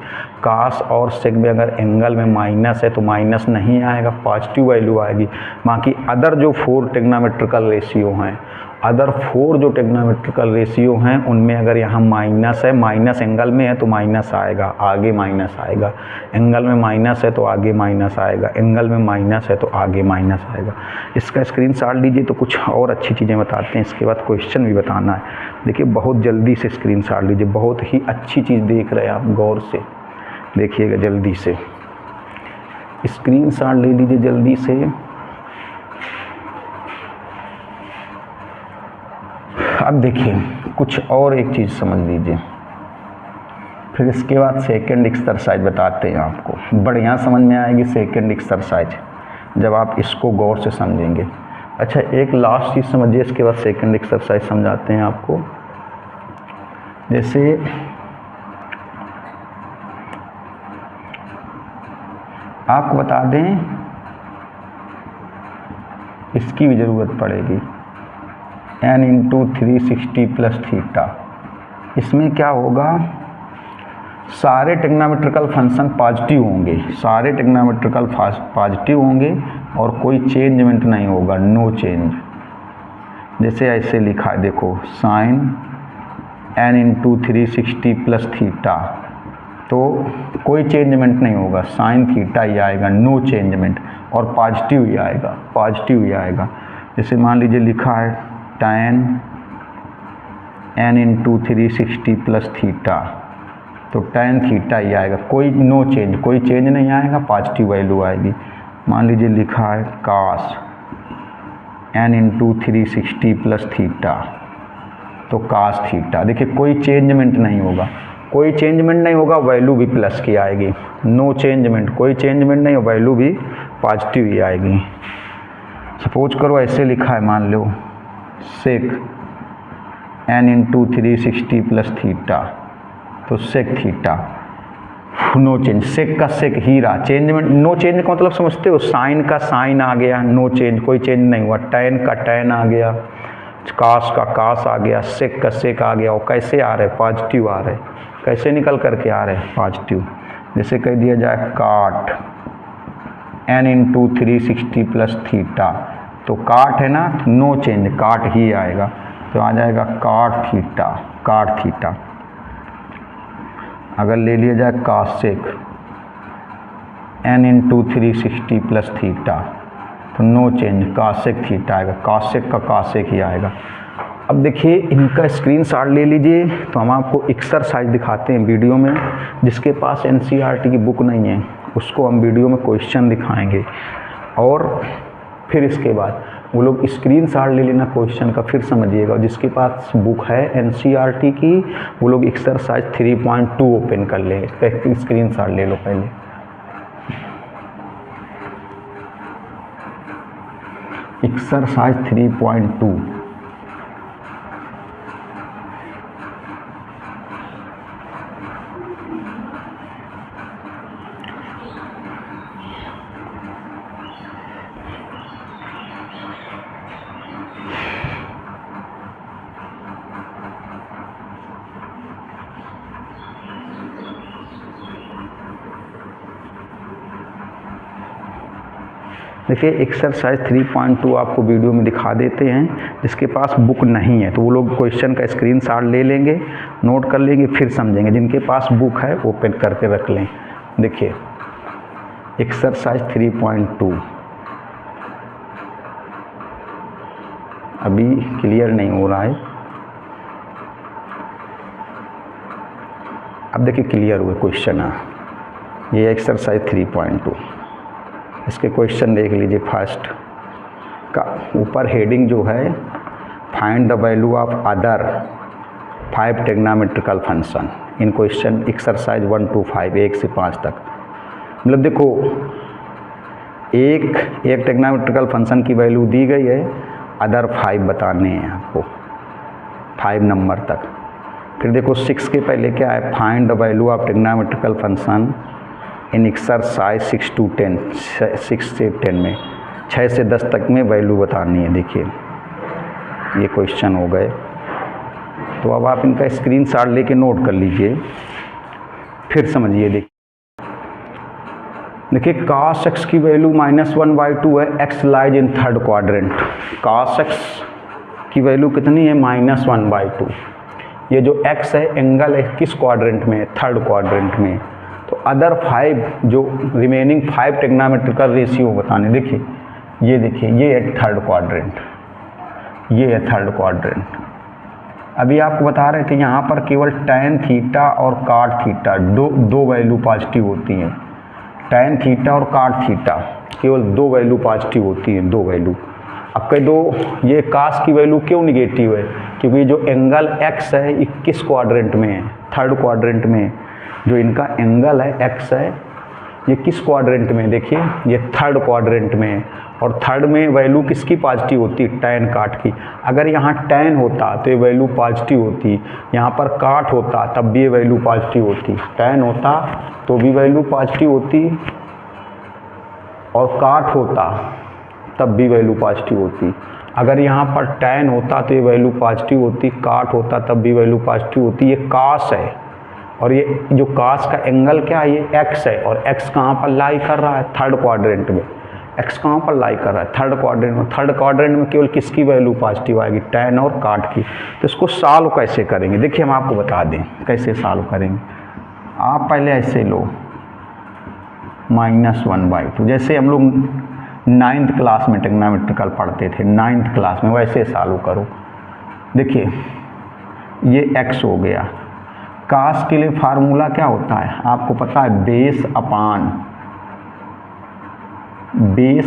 S1: कास और सेक में अगर एंगल में माइनस है तो माइनस नहीं आएगा, पॉजिटिव वैल्यू आएगी। बाकी अदर जो 4 टेग्नोमेट्रिकल रेशियो हैं, अदर 4 जो टेग्नोमेट्रिकल रेशियो हैं उनमें अगर यहाँ माइनस है, माइनस एंगल में है तो माइनस आएगा, आगे माइनस आएगा, एंगल में माइनस है तो आगे माइनस आएगा, एंगल में माइनस है तो आगे माइनस आएगा। इसका स्क्रीनशॉट लीजिए तो कुछ और अच्छी चीज़ें बताते हैं, इसके बाद क्वेश्चन भी बताना है। देखिए बहुत जल्दी से स्क्रीनशॉट लीजिए, बहुत ही अच्छी चीज़ देख रहे हैं आप, गौर से देखिएगा, जल्दी से स्क्रीनशॉट ले लीजिए जल्दी से। अब देखिए कुछ और एक चीज़ समझ लीजिए, फिर इसके बाद सेकंड एक्सरसाइज बताते हैं आपको, बढ़िया समझ में आएगी सेकंड एक्सरसाइज जब आप इसको गौर से समझेंगे। अच्छा एक लास्ट चीज़ समझिए, इसके बाद सेकंड एक्सरसाइज समझाते हैं आपको। जैसे आपको बता दें, इसकी भी ज़रूरत पड़ेगी, n इंटू 360 प्लस थीटा। इसमें क्या होगा, सारे टेग्नोमेट्रिकल फंक्शन पॉजिटिव होंगे, सारे टेग्नोमेट्रिकल पॉजिटिव होंगे और कोई चेंजमेंट नहीं होगा, नो चेंज। जैसे ऐसे लिखा है देखो, sine n into 360 plus theta, तो कोई चेंजमेंट नहीं होगा, साइन थीटा ही आएगा, नो चेंजमेंट, और पॉजिटिव ही आएगा, पॉजिटिव ही आएगा। जैसे मान लीजिए लिखा है tan n into 360 plus theta, तो tan थीटा ही आएगा, कोई नो चेंज, कोई चेंज नहीं आएगा, पॉजिटिव वैल्यू आएगी। मान लीजिए लिखा है cos n into 360 plus theta, तो cos थीटा, देखिए कोई चेंजमेंट नहीं होगा, कोई चेंजमेंट नहीं होगा, वैल्यू भी प्लस की आएगी, नो चेंजमेंट, कोई चेंजमेंट नहीं, वैल्यू भी पॉजिटिव ही आएगी। सपोज करो ऐसे लिखा है, मान लो सेक n इंटू 360 प्लस थीटा, तो सेक थीटा, नो चेंज, सेक का सेक ही रहा, चेंजमेंट, नो चेंज का मतलब समझते हो, साइन का साइन आ गया, नो चेंज, कोई चेंज नहीं हुआ, टैन का टैन आ गया, कास का कास आ गया, सेक का सेक आ गया, और कैसे आ रहे, पॉजिटिव आ रहे, कैसे निकल करके आ रहे, पॉजिटिव। जैसे कह दिया जाए काट n इंटू 360 प्लस थीटा, तो काट है ना, नो चेंज, काट ही आएगा, तो आ जाएगा काट थीटा, काट थीटा। अगर ले लिया जाए कासेक n इंटू 360 प्लस थीटा, तो नो चेंज, कासेक थीटा आएगा, कासेक का कासेक ही आएगा। अब देखिए इनका स्क्रीनशॉट ले लीजिए, तो हम आपको एक्सरसाइज दिखाते हैं वीडियो में, जिसके पास NCERT की बुक नहीं है उसको हम वीडियो में क्वेश्चन दिखाएंगे, और फिर इसके बाद वो लोग स्क्रीनशॉट ले लेना क्वेश्चन का, फिर समझिएगा। जिसके पास बुक है NCERT की, वो लोग एक्सरसाइज 3.2 ओपन कर ले, स्क्रीनशॉट ले लो पहले। एक्सरसाइज 3.2, देखिए एक्सरसाइज 3.2 आपको वीडियो में दिखा देते हैं। जिसके पास बुक नहीं है तो वो लोग क्वेश्चन का स्क्रीनशॉट ले लेंगे, नोट कर लेंगे, फिर समझेंगे। जिनके पास बुक है ओपन करके रख लें। देखिए एक्सरसाइज 3.2 अभी क्लियर नहीं हो रहा है, अब देखिए क्लियर हुए क्वेश्चन है। ये एक्सरसाइज 3.2, इसके क्वेश्चन देख लीजिए। फर्स्ट का ऊपर हेडिंग जो है, find the value of other 5 trigonometrical function in question exercise 1 to 5, 1 से 5 तक। मतलब देखो एक टेग्नोमेट्रिकल फंक्शन की वैल्यू दी गई है, अदर 5 बताने हैं आपको, 5 नंबर तक। फिर देखो 6 के पहले क्या है, find the value of trigonometrical function in exercise 6 to 10, 6 से 10 में, 6 से 10 तक में वैल्यू बतानी है। देखिए ये क्वेश्चन हो गए। तो अब आप इनका स्क्रीनशॉट लेके नोट कर लीजिए, फिर समझिए। देखिए cos x की वैल्यू -1/2 है, x lies in third quadrant. cos x की वैल्यू कितनी है -1/2। ये जो x है एंगल है किस क्वाड्रेंट में, थर्ड क्वाड्रेंट में। तो अदर 5 जो रिमेनिंग 5 ट्रिग्नोमेट्रिकल रेशियो बताने, देखिए ये है थर्ड क्वाड्रेंट, ये है थर्ड क्वाड्रेंट। अभी आपको बता रहे थे यहाँ पर केवल tan थीटा और cot थीटा दो वैल्यू पॉजिटिव होती हैं। tan थीटा और cot थीटा केवल 2 वैल्यू पॉजिटिव होती हैं, 2 वैल्यू। अब कह दो ये cos की वैल्यू क्यों निगेटिव है, क्योंकि जो एंगल x है ये किस क्वाड्रेंट में है, थर्ड क्वाड्रेंट में। जो इनका एंगल है x है ये किस क्वाड्रेंट में, देखिए ये थर्ड क्वाड्रेंट में है। और थर्ड में वैल्यू किसकी पॉजिटिव होती है, tan cot की। अगर यहाँ tan होता तो ये वैल्यू पॉजिटिव होती, यहाँ पर cot होता तब भी ये वैल्यू पॉजिटिव होती। tan होता तो भी वैल्यू पॉजिटिव होती और cot होता तब भी वैल्यू पॉजिटिव होती। अगर यहाँ पर tan होता तो ये वैल्यू पॉजिटिव होती, cot होता तब भी वैल्यू पॉजिटिव होती। ये cos है और ये जो cos का एंगल क्या है, ये x है। और x कहाँ पर लाई कर रहा है, थर्ड क्वाड्रेंट में। x कहाँ पर लाई कर रहा है, थर्ड क्वाड्रेंट में। थर्ड क्वाड्रेंट में केवल किसकी वैल्यू पॉजिटिव आएगी, tan और cot की। तो इसको सॉल्व कैसे करेंगे, देखिए हम आपको बता दें कैसे सॉल्व करेंगे। आप पहले ऐसे लो -1/2, जैसे हम लोग 9th क्लास में ट्रिग्नोमेट्रिकल पढ़ते थे, 9th क्लास में, वैसे सॉल्व करो। देखिए ये x हो गया। cos के लिए फार्मूला क्या होता है आपको पता है, बेस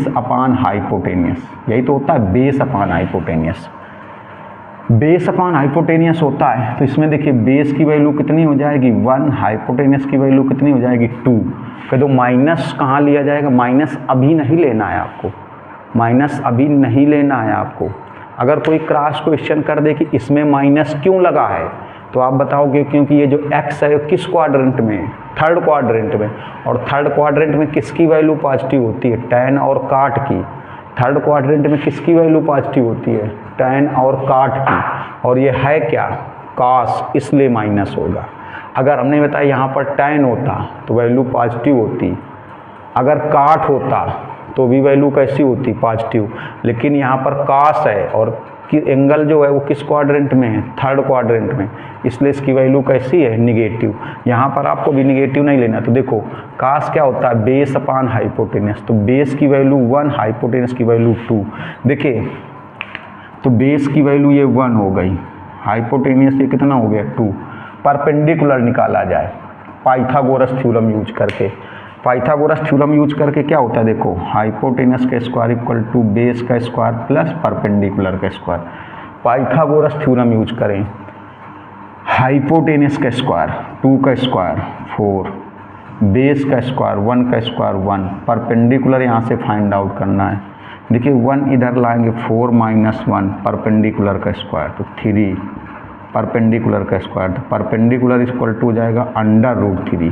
S1: अपान हाइपोटेनियस। यही तो होता है base upon hypotenuse. Base upon hypotenuse होता है तो इसमें देखिए बेस की वैल्यू कितनी हो जाएगी 1, हाइपोटेनियस की वैल्यू कितनी हो जाएगी 2। कह दो माइनस कहाँ लिया जाएगा, माइनस अभी नहीं लेना है आपको, माइनस अभी नहीं लेना है आपको। अगर कोई क्रॉस क्वेश्चन कर दे कि इसमें माइनस क्यों लगा है तो आप बताओगे क्योंकि ये जो x है किस क्वाड्रेंट में, थर्ड क्वाड्रेंट में। और थर्ड क्वाड्रेंट में किसकी वैल्यू पॉजिटिव होती है, tan और cot की। थर्ड क्वाड्रेंट में किसकी वैल्यू पॉजिटिव होती है, tan और cot की। और ये है क्या, cos, इसलिए माइनस होगा। अगर हमने बताया यहाँ पर tan होता तो वैल्यू पॉजिटिव होती, अगर cot होता तो भी वैल्यू कैसी होती, पॉजिटिव। लेकिन यहाँ पर cos है और कि एंगल जो है वो किस क्वाड्रेंट में है, थर्ड क्वाड्रेंट में, इसलिए इसकी वैल्यू कैसी है, निगेटिव। यहाँ पर आपको भी निगेटिव नहीं लेना। तो देखो cos क्या होता है, बेस अपान हाइपोटेनस। तो बेस की वैल्यू 1, हाइपोटेनस की वैल्यू 2। देखिए तो बेस की वैल्यू ये 1 हो गई, हाइपोटेनस ये कितना हो गया 2। परपेंडिकुलर निकाला जाए पाइथागोरस थ्योरम यूज करके। पाइथागोरस थ्योरम यूज करके क्या होता है, देखो हाइपोटेनस का स्क्वायर इक्वल टू बेस का स्क्वायर प्लस परपेंडिकुलर का स्क्वायर। पाइथागोरस थ्योरम यूज करें, हाइपोटेनस का स्क्वायर 2 का स्क्वायर 4, बेस का स्क्वायर 1 का स्क्वायर 1, परपेंडिकुलर यहाँ से फाइंड आउट करना है। देखिए 1 इधर लाएंगे 4 - 1, परपेंडिकुलर का स्क्वायर तो 3, परपेंडिकुलर का स्क्वायर। तो परपेंडिकुलर इक्वल टू हो जाएगा √3।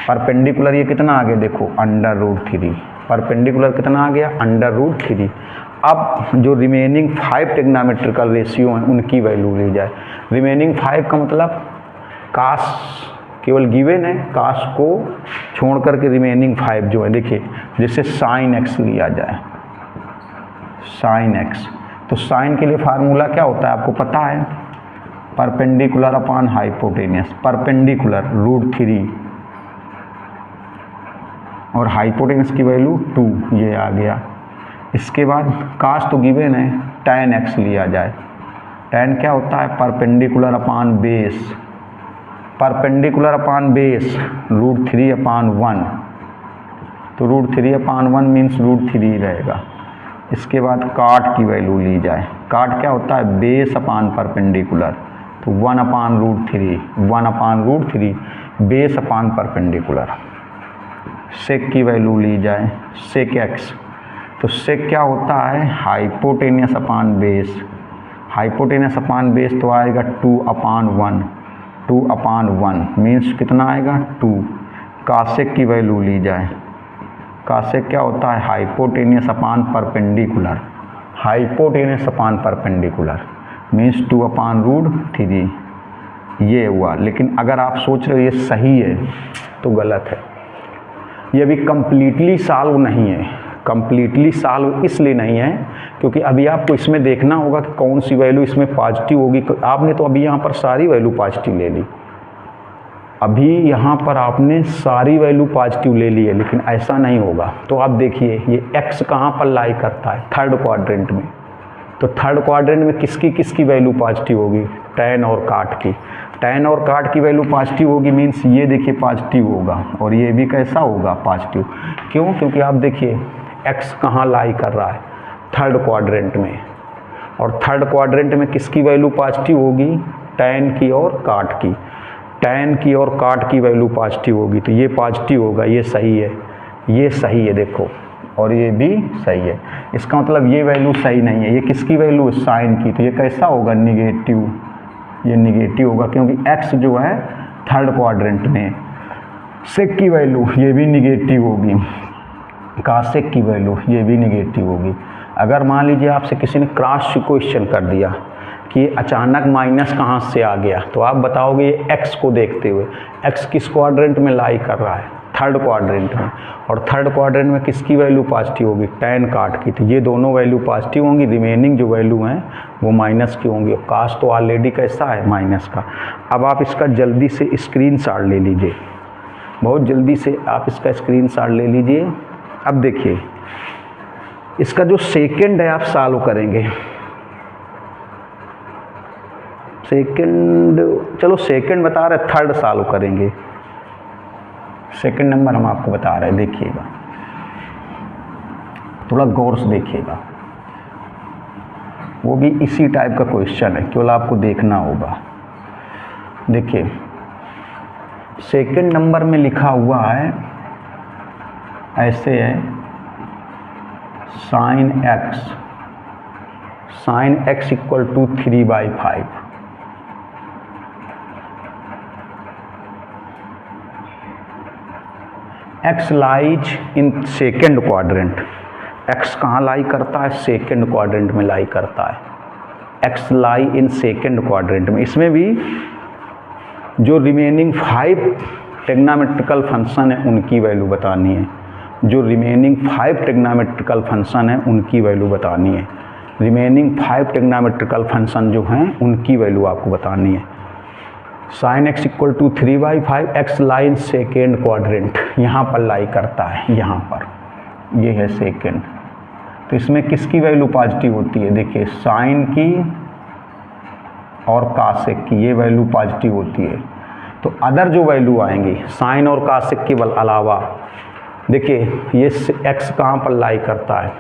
S1: परपेंडिकुलर ये कितना आ गया, देखो √3। परपेंडिकुलर कितना आ गया, √3। अब जो रिमेनिंग 5 ट्रिग्नोमेट्रिकल रेशियो हैं उनकी वैल्यू ली जाए। रिमेनिंग 5 का मतलब cos केवल गिवन है, cos को छोड़ करके रिमेनिंग 5 जो है, देखिए जैसे sin x लिया जाए, sin x। तो sin के लिए फार्मूला क्या होता है आपको पता है, परपेंडिकुलर अपान हाइपोटेनियस। परपेंडिकुलर √3 और हाइपोटेनस की वैल्यू 2, ये आ गया। इसके बाद cos तो गिवन है, tan x लिया जाए। tan क्या होता है, परपेंडिकुलर अपान बेस, परपेंडिकुलर अपान बेस √3/1। तो √3/1 मीन्स √3 रहेगा। इसके बाद cot की वैल्यू ली जाए। cot क्या होता है, बेस अपान परपेंडिकुलर, तो 1/√3, 1/√3 बेस अपान परपेंडिकुलर। सेक की वैल्यू ली जाए, सेक x। तो सेक क्या होता है, हाइपोटेनियस अपान बेस, हाइपोटेनस अपान बेस तो आएगा 2/1, 2/1 मीन्स कितना आएगा 2। कासेक की वैल्यू ली जाए, कासेक क्या होता है, hypotenuse upon perpendicular, hypotenuse upon perpendicular means 2/√3। ये हुआ। लेकिन अगर आप सोच रहे हो ये सही है तो गलत है। ये भी कम्प्लीटली सॉल्व नहीं है। कम्प्लीटली सॉल्व इसलिए नहीं है क्योंकि अभी आपको इसमें देखना होगा कि कौन सी वैल्यू इसमें पॉजिटिव होगी। आपने तो अभी यहाँ पर सारी वैल्यू पॉजिटिव ले ली, अभी यहाँ पर आपने सारी वैल्यू पॉजिटिव ले ली है, लेकिन ऐसा नहीं होगा। तो आप देखिए ये x कहाँ पर लाई करता है, थर्ड क्वाड्रेंट में। तो थर्ड क्वाड्रेंट में किसकी किसकी वैल्यू पॉजिटिव होगी, tan और cot की। tan और cot की वैल्यू पॉजिटिव होगी मीन्स ये देखिए पॉजिटिव होगा और ये भी कैसा होगा, पॉजिटिव। क्यों? क्योंकि आप देखिए x कहाँ लाई कर रहा है, थर्ड क्वाड्रेंट में, और थर्ड क्वाड्रेंट में किसकी वैल्यू पॉजिटिव होगी, tan की और cot की। tan की और cot की वैल्यू पॉजिटिव होगी तो ये पॉजिटिव होगा, ये सही है, ये सही है देखो, और ये भी सही है। इसका मतलब ये वैल्यू सही नहीं है। ये किसकी वैल्यू है, साइन की, तो ये कैसा होगा, निगेटिव। ये निगेटिव होगा क्योंकि x जो है थर्ड क्वाड्रेंट में। सेक की वैल्यू ये भी निगेटिव होगी, कासेक की वैल्यू ये भी निगेटिव होगी। अगर मान लीजिए आपसे किसी ने क्रॉस क्वेश्चन कर दिया कि अचानक माइनस कहाँ से आ गया, तो आप बताओगे ये x को देखते हुए, x किस क्वाड्रेंट में लाई कर रहा है, थर्ड क्वाड्रेंट में, और थर्ड क्वाड्रेंट में किसकी वैल्यू पॉजिटिव होगी, tan cot की। तो ये दोनों वैल्यू पॉजिटिव होंगी, रिमेनिंग जो वैल्यू हैं वो माइनस की होंगी। और काश तो ऑलरेडी कैसा है, माइनस का। अब आप इसका जल्दी से स्क्रीनशॉट ले लीजिए, बहुत जल्दी से आप इसका स्क्रीनशॉट ले लीजिए। अब देखिए इसका जो सेकंड है आप सॉल्व करेंगे, सेकंड, चलो सेकंड बता रहे, थर्ड सॉल्व करेंगे। सेकंड नंबर हम आपको बता रहे हैं, देखिएगा थोड़ा गौर से देखिएगा, वो भी इसी टाइप का क्वेश्चन है, केवल आपको देखना होगा। देखिए सेकंड नंबर में लिखा हुआ है, ऐसे है, sine x equal to 3/5। x lies in second quadrant. x कहाँ लाई करता है, सेकेंड क्वाड्रेंट में लाई करता है। x लाई इन सेकेंड क्वाड्रेंट में। इसमें भी जो रिमेनिंग 5 ट्रिग्नोमेट्रिकल फंक्शन है उनकी वैल्यू बतानी है, जो रिमेनिंग 5 ट्रिग्नोमेट्रिकल फंक्शन है उनकी वैल्यू बतानी है। रिमेनिंग 5 ट्रिग्नोमेट्रिकल फंक्शन जो हैं उनकी वैल्यू आपको बतानी है। Sine x equal to 3/5, x line second quadrant, यहाँ पर लाई करता है, यहाँ पर ये है सेकेंड। तो इसमें किसकी वैल्यू पॉजिटिव होती है, देखिए साइन की और कासेक की, ये वैल्यू पॉजिटिव होती है। तो अदर जो वैल्यू आएंगी साइन और कासेक के अलावा, देखिए ये x कहाँ पर लाई करता है,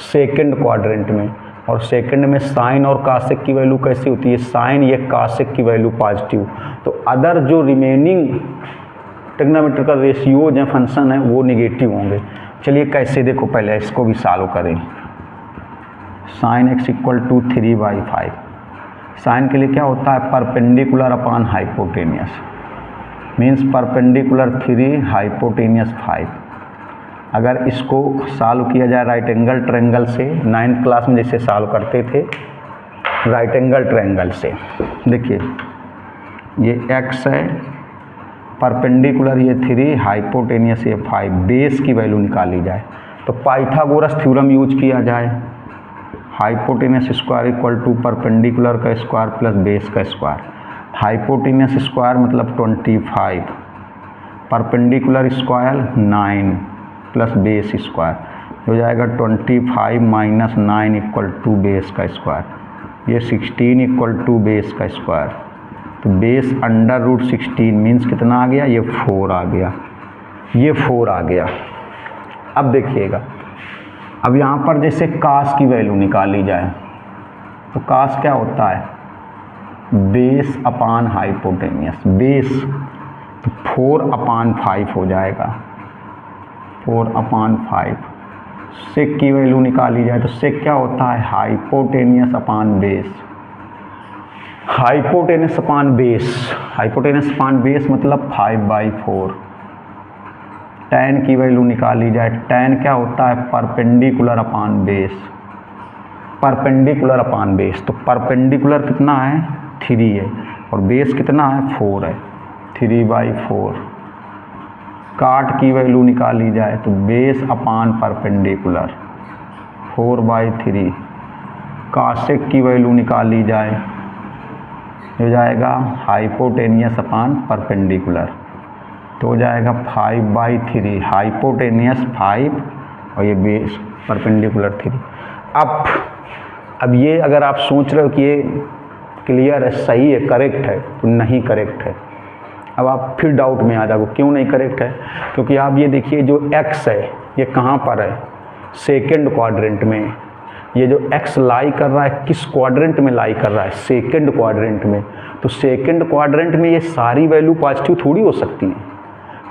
S1: सेकेंड क्वाड्रेंट में, और सेकंड में साइन और कासेक की वैल्यू कैसी होती है, साइन ये कासेक की वैल्यू पॉजिटिव। तो अदर जो रिमेनिंग ट्रिग्नोमेट्रिकल रेशियोज हैं, फंक्शन हैं, वो निगेटिव होंगे। चलिए कैसे, देखो पहले इसको भी सॉल्व करें। Sine x equal to 3/5, sine के लिए क्या होता है, perpendicular upon hypotenuse, means perpendicular 3 hypotenuse 5। अगर इसको सॉल्व किया जाए राइट एंगल ट्रायंगल से, 9th क्लास में जैसे सॉल्व करते थे राइट एंगल ट्रायंगल से, देखिए ये x है, परपेंडिकुलर ये 3, हाइपोटेनियस ये 5, बेस की वैल्यू निकाली जाए तो पाइथागोरस थ्योरम यूज किया जाए। Hypotenuse square equal to perpendicular का स्क्वायर प्लस बेस का स्क्वायर। हाइपोटेनियस स्क्वायर मतलब 25, perpendicular square 9 plus base square, हो जाएगा 25 माइनस 9 इक्वल टू बेस का स्क्वायर, ये 16 इक्वल टू बेस का स्क्वायर। तो बेस अंडर रूट 16 मीन्स कितना आ गया, ये 4 आ गया, ये 4 आ गया। अब देखिएगा, अब यहाँ पर जैसे कास की वैल्यू निकाली जाए तो कास क्या होता है, बेस अपान हाइपोटेनियस, बेस 4/5 हो जाएगा, 4/5। सेक की वैल्यू निकाली जाए तो सेक क्या होता है, हाइपोटेनियस अपान बेस, हाइपोटेनियस अपान बेस, हाइपोटेनियस अपान बेस मतलब 5/4। tan की वैल्यू निकाली जाए, tan क्या होता है, परपेंडिकुलर अपान बेस, परपेंडिकुलर अपान बेस। तो परपेंडिकुलर कितना है, 3 है, और बेस कितना है, 4 है, 3/4। काट की वैल्यू निकाली जाए तो बेस अपान परपेंडिकुलर 4/3 कासेक की वैल्यू निकाल ली जाए, हो जाएगा हाइपोटेनियस अपान परपेंडिकुलर, तो हो जाएगा 5/3 हाइपोटेनियस 5 और ये बेस परपेंडिकुलर 3। अब ये अगर आप सोच रहे हो कि ये क्लियर है, सही है, करेक्ट है, तो नहीं करेक्ट है। अब आप फिर डाउट में आ जाओगे क्यों नहीं करेक्ट है, क्योंकि आप ये देखिए जो x है ये कहाँ पर है, सेकंड क्वाड्रेंट में। ये जो x लाई कर रहा है किस क्वाड्रेंट में लाई कर रहा है, सेकंड क्वाड्रेंट में। तो सेकंड क्वाड्रेंट में ये सारी वैल्यू पॉजिटिव थोड़ी हो सकती हैं।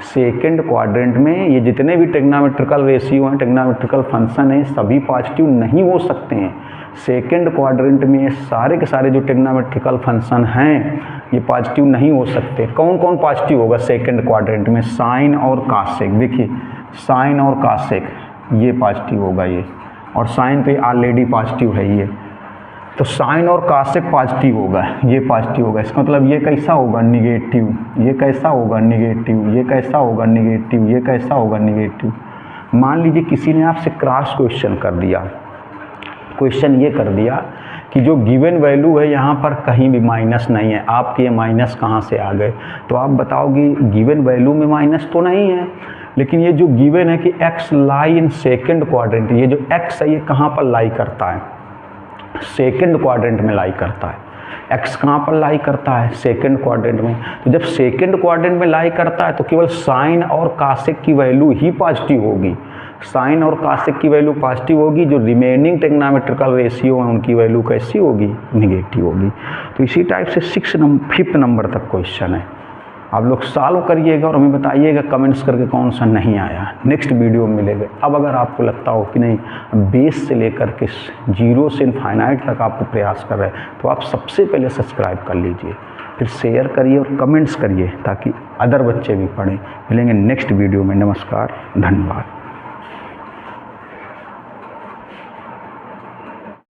S1: सेकंड क्वाड्रेंट में ये जितने भी ट्रिग्नोमेट्रिकल रेशियो हैं, ट्रिग्नोमेट्रिकल फंक्शन हैं, सभी पॉजिटिव नहीं हो सकते हैं। सेकंड क्वाड्रेंट में सारे के सारे जो ट्रिग्नोमेट्रिकल फंक्शन हैं ये पॉजिटिव नहीं हो सकते। कौन कौन पॉजिटिव होगा सेकंड क्वाड्रेंट में, साइन और कासेक। देखिए साइन और कासेक ये पॉजिटिव होगा ये, और साइन पे ऑलरेडी पॉजिटिव है ये, तो साइन और कासेक पॉजिटिव होगा, ये पॉजिटिव होगा। इसका मतलब ये कैसा होगा, निगेटिव, ये कैसा होगा, निगेटिव, ये कैसा होगा, निगेटिव, ये कैसा होगा, निगेटिव। मान लीजिए किसी ने आपसे क्रॉस क्वेश्चन कर दिया, क्वेश्चन ये कर दिया कि जो गिवन वैल्यू है यहाँ पर कहीं भी माइनस नहीं है, आपके ये माइनस कहाँ से आ गए, तो आप बताओगे गिवन वैल्यू में माइनस तो नहीं है, लेकिन ये जो गिवन है कि x lie in second quadrant, ये जो x है ये कहाँ पर लाई करता है, सेकंड क्वाड्रेंट में लाई करता है। x कहाँ पर लाई करता है, सेकंड क्वाड्रेंट में। तो जब सेकंड क्वाड्रेंट में लाई करता है तो केवल साइन और कासेक की वैल्यू ही पॉजिटिव होगी, साइन और कासेक की वैल्यू पॉजिटिव होगी, जो रिमेनिंग ट्रिग्नोमेट्रिकल रेशियो हैं उनकी वैल्यू कैसी होगी, निगेटिव होगी। तो इसी टाइप से 5th नंबर तक क्वेश्चन है। आप लोग सॉल्व करिएगा और हमें बताइएगा कमेंट्स करके कौन सा नहीं आया, नेक्स्ट वीडियो में मिलेगा। अब अगर आपको लगता हो कि नहीं बेस से लेकर के 0 से इनफाइनाइट तक आपको प्रयास कर रहे हैं, तो आप सबसे पहले सब्सक्राइब कर लीजिए, फिर शेयर करिए और कमेंट्स करिए ताकि अदर बच्चे भी पढ़ें। मिलेंगे नेक्स्ट वीडियो में। नमस्कार, धन्यवाद।